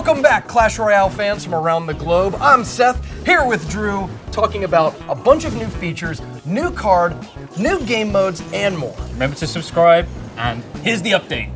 Welcome back, Clash Royale fans from around the globe. I'm Seth, here with Drew, talking about a bunch of new features, new card, new game modes, and more. Remember to subscribe, and here's the update.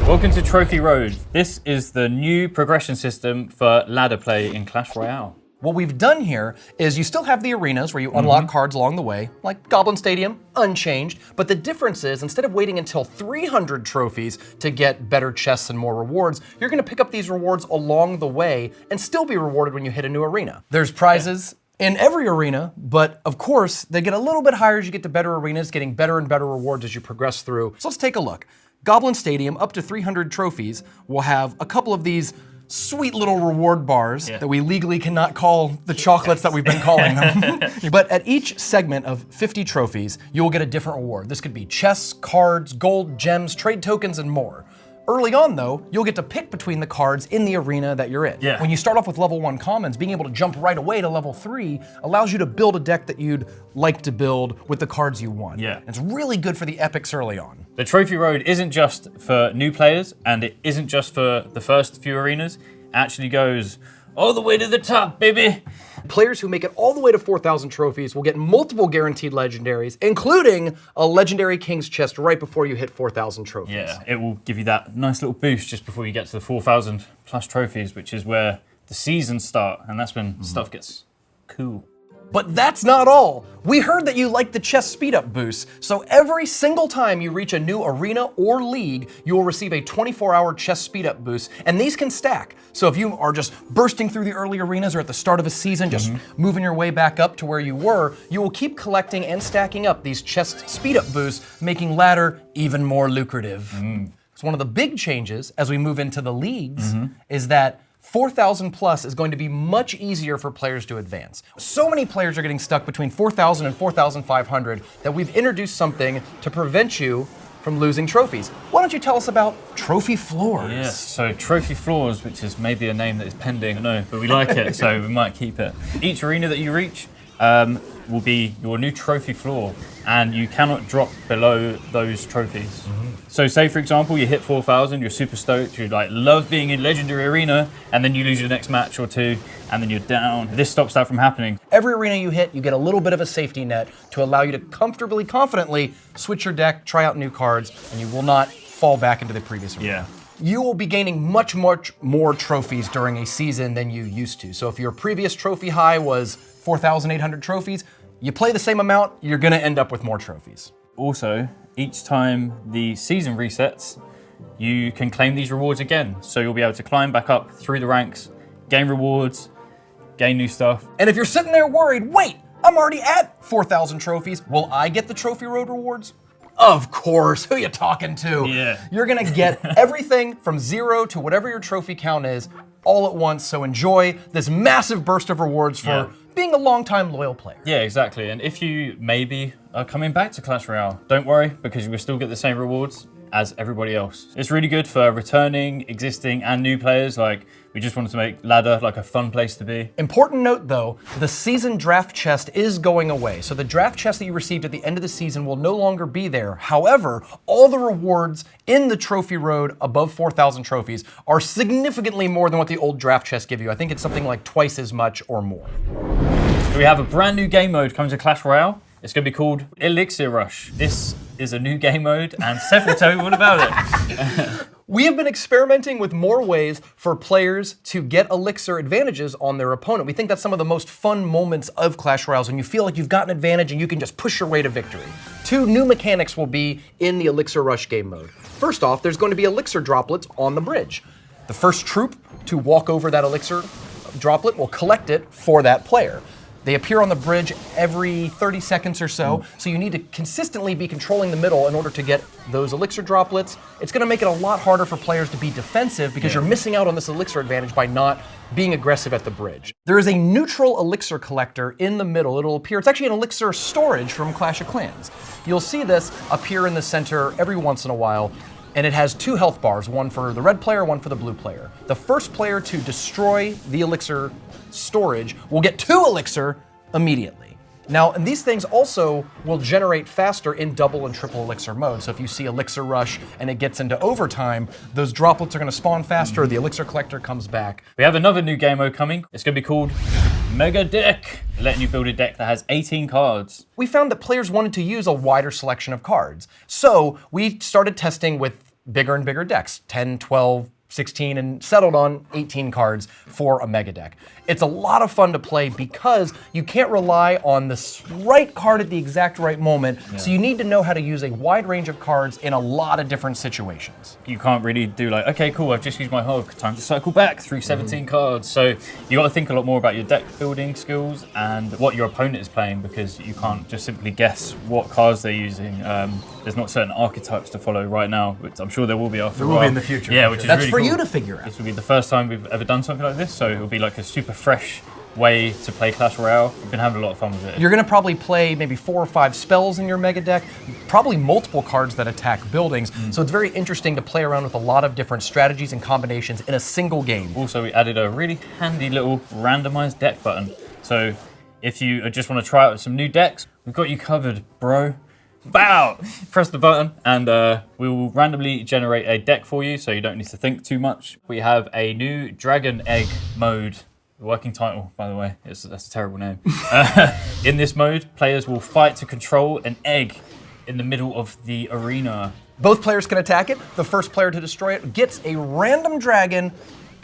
Welcome to Trophy Road. This is the new progression system for ladder play in Clash Royale. What we've done here is you still have the arenas where you unlock cards along the way, like Goblin Stadium, unchanged, but the difference is instead of waiting until 300 trophies to get better chests and more rewards, you're gonna pick up these rewards along the way and still be rewarded when you hit a new arena. There's prizes in every arena, but of course, they get a little bit higher as you get to better arenas, getting better and better rewards as you progress through. So let's take a look. Goblin Stadium, up to 300 trophies, will have a couple of these sweet little reward bars that we legally cannot call the chocolates that we've been calling them. But at each segment of 50 trophies, you will get a different reward. This could be chests, cards, gold, gems, trade tokens, and more. Early on though, you'll get to pick between the cards in the arena that you're in. Yeah. When you start off with level 1 commons, being able to jump right away to level 3 allows you to build a deck that you'd like to build with the cards you want. Yeah. It's really good for the epics early on. The Trophy Road isn't just for new players, and it isn't just for the first few arenas. It actually goes all the way to the top, baby. Players who make it all the way to 4,000 trophies will get multiple guaranteed legendaries, including a legendary King's chest right before you hit 4,000 trophies. Yeah, it will give you that nice little boost just before you get to the 4,000 plus trophies, which is where the seasons start, and that's when stuff gets cool. But that's not all. We heard that you like the chest speed up boost, so every single time you reach a new arena or league, you will receive a 24-hour chest speed up boost, and these can stack. So if you are just bursting through the early arenas or at the start of a season, just moving your way back up to where you were, you will keep collecting and stacking up these chest speed up boosts, making ladder even more lucrative. So one of the big changes as we move into the leagues is that 4,000 plus is going to be much easier for players to advance. So many players are getting stuck between 4,000 and 4,500 that we've introduced something to prevent you from losing trophies. Why don't you tell us about trophy floors? Yes, so trophy floors, which is maybe a name that is pending, no, but we like it, so we might keep it. Each arena that you reach will be your new trophy floor, and you cannot drop below those trophies. So say for example, you hit 4,000, you're super stoked, you like love being in Legendary Arena, and then you lose your next match or two, and then you're down. This stops that from happening. Every arena you hit, you get a little bit of a safety net to allow you to comfortably, confidently switch your deck, try out new cards, and you will not fall back into the previous arena. Yeah. You will be gaining much more trophies during a season than you used to. So if your previous trophy high was 4,800 trophies, you play the same amount, you're gonna end up with more trophies. Also, each time the season resets, you can claim these rewards again. So you'll be able to climb back up through the ranks, gain rewards, gain new stuff. And if you're sitting there worried, wait, I'm already at 4,000 trophies, will I get the Trophy Road rewards? Of course, who you talking to? Yeah. You're gonna get everything from 0 to whatever your trophy count is all at once, so enjoy this massive burst of rewards for being a long-time loyal player. Yeah, exactly. And if you maybe are coming back to Clash Royale, don't worry, because you will still get the same rewards as everybody else. It's really good for returning, existing, and new players. Like, we just wanted to make ladder like a fun place to be. Important note though, the season draft chest is going away. So the draft chest that you received at the end of the season will no longer be there. However, all the rewards in the Trophy Road above 4,000 trophies are significantly more than what the old draft chests give you. I think it's something like twice as much or more. So we have a brand new game mode coming to Clash Royale. It's going to be called Elixir Rush. This is a new game mode, and Seth will tell you all about it. We have been experimenting with more ways for players to get elixir advantages on their opponent. We think that's some of the most fun moments of Clash Royale, when you feel like you've got an advantage and you can just push your way to victory. 2 new mechanics will be in the Elixir Rush game mode. First off, there's going to be elixir droplets on the bridge. The first troop to walk over that elixir droplet will collect it for that player. They appear on the bridge every 30 seconds or so, so you need to consistently be controlling the middle in order to get those elixir droplets. It's gonna make it a lot harder for players to be defensive because you're missing out on this elixir advantage by not being aggressive at the bridge. There is a neutral elixir collector in the middle. It'll appear, it's actually an elixir storage from Clash of Clans. You'll see this appear in the center every once in a while, and it has 2 health bars, one for the red player, one for the blue player. The first player to destroy the elixir storage will get 2 elixir immediately. Now, and these things also will generate faster in double and triple elixir mode. So if you see elixir rush and it gets into overtime, those droplets are going to spawn faster, the elixir collector comes back. We have another new game mode coming. It's going to be called Mega Deck, letting you build a deck that has 18 cards. We found that players wanted to use a wider selection of cards. So we started testing with bigger and bigger decks, 10, 12, 16, and settled on 18 cards for a mega deck. It's a lot of fun to play because you can't rely on the right card at the exact right moment, so you need to know how to use a wide range of cards in a lot of different situations. You can't really do like, okay, cool, I've just used my hog, time to cycle back through 17 cards. So you got to think a lot more about your deck building skills and what your opponent is playing, because you can't just simply guess what cards they're using. There's not certain archetypes to follow right now, which I'm sure there will be after a while. There will be in the future. Yeah, which is That's really for cool. You to figure out. This will be the first time we've ever done something like this, so it'll be like a super fresh way to play Clash Royale. We've been having a lot of fun with it. You're gonna probably play maybe 4 or 5 spells in your mega deck, probably multiple cards that attack buildings, so it's very interesting to play around with a lot of different strategies and combinations in a single game. Also, we added a really handy little randomized deck button. So if you just want to try out some new decks, we've got you covered, bro. Bow! Press the button and we will randomly generate a deck for you, so you don't need to think too much. We have a new Dragon Egg mode. The working title, by the way, that's a terrible name. In this mode, players will fight to control an egg in the middle of the arena. Both players can attack it. The first player to destroy it gets a random dragon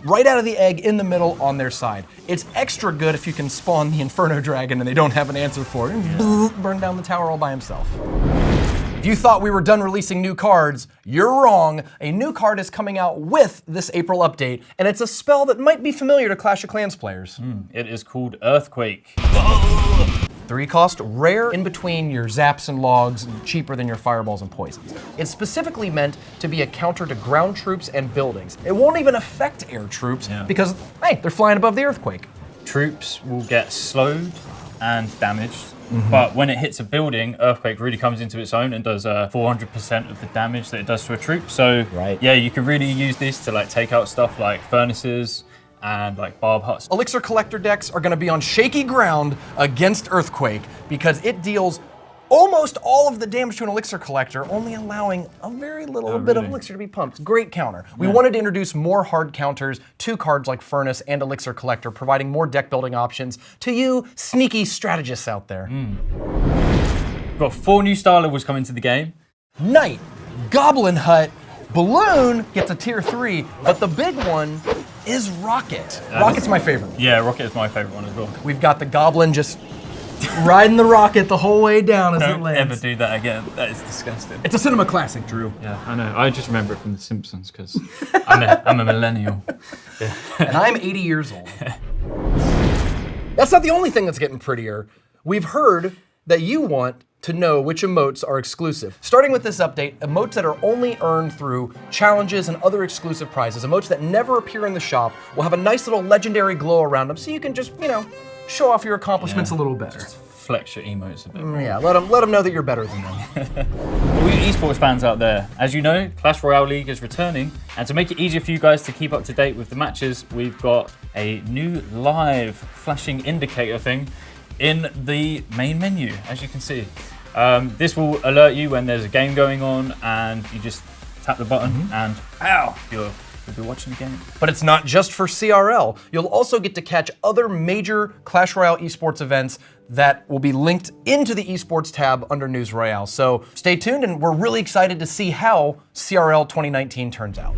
right out of the egg in the middle on their side. It's extra good if you can spawn the Inferno Dragon and they don't have an answer for it. Burn down the tower all by himself. If you thought we were done releasing new cards, you're wrong. A new card is coming out with this April update, and it's a spell that might be familiar to Clash of Clans players. It is called Earthquake. 3 cost, rare in between your zaps and logs, and cheaper than your fireballs and poisons. It's specifically meant to be a counter to ground troops and buildings. It won't even affect air troops because, hey, they're flying above the earthquake. Troops will get slowed and damaged, but when it hits a building, Earthquake really comes into its own and does 400% of the damage that it does to a troop. So yeah, you can really use this to like take out stuff like furnaces and like barb huts. Elixir collector decks are gonna be on shaky ground against Earthquake because it deals almost all of the damage to an elixir collector, only allowing a very little bit of elixir to be pumped. Great counter. We wanted to introduce more hard counters to cards like Furnace and Elixir Collector, providing more deck building options to you sneaky strategists out there. We've got 4 new star levels coming to the game. Knight, Goblin Hut, Balloon gets a tier 3, but the big one is Rocket. Rocket's my favorite. Yeah, Rocket is my favorite one as well. We've got the Goblin just riding the rocket the whole way down as it lands. Don't ever do that again. That is disgusting. It's a cinema classic, Drew. Yeah, I know. I just remember it from The Simpsons because I'm a millennial. Yeah. And I'm 80 years old. That's not the only thing that's getting prettier. We've heard that you want to know which emotes are exclusive. Starting with this update, emotes that are only earned through challenges and other exclusive prizes, emotes that never appear in the shop, will have a nice little legendary glow around them so you can just, you know, show off your accomplishments a little better. Just flex your emotes a bit. Yeah, let them know that you're better than them. All you esports fans out there, as you know, Clash Royale League is returning, and to make it easier for you guys to keep up to date with the matches, we've got a new live flashing indicator thing in the main menu, as you can see. This will alert you when there's a game going on, and you just tap the button and pow, you'll be watching the game. But it's not just for CRL. You'll also get to catch other major Clash Royale esports events that will be linked into the esports tab under News Royale. So stay tuned, and we're really excited to see how CRL 2019 turns out.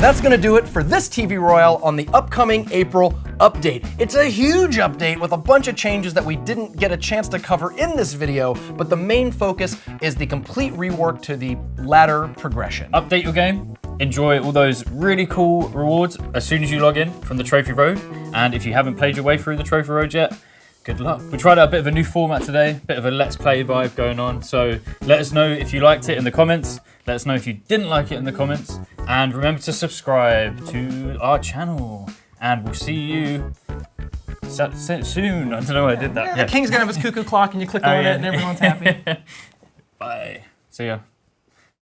That's gonna do it for this TV Royale on the upcoming April update. It's a huge update with a bunch of changes that we didn't get a chance to cover in this video, but the main focus is the complete rework to the ladder progression. Update your game, enjoy all those really cool rewards as soon as you log in from the Trophy Road, and if you haven't played your way through the Trophy Road yet, good luck. We tried out a bit of a new format today, a bit of a Let's Play vibe going on, so let us know if you liked it in the comments, let us know if you didn't like it in the comments, and remember to subscribe to our channel, and we'll see you soon. I don't know why I did that. The king's gonna have his cuckoo clock and you click on it and everyone's happy. Bye. See ya.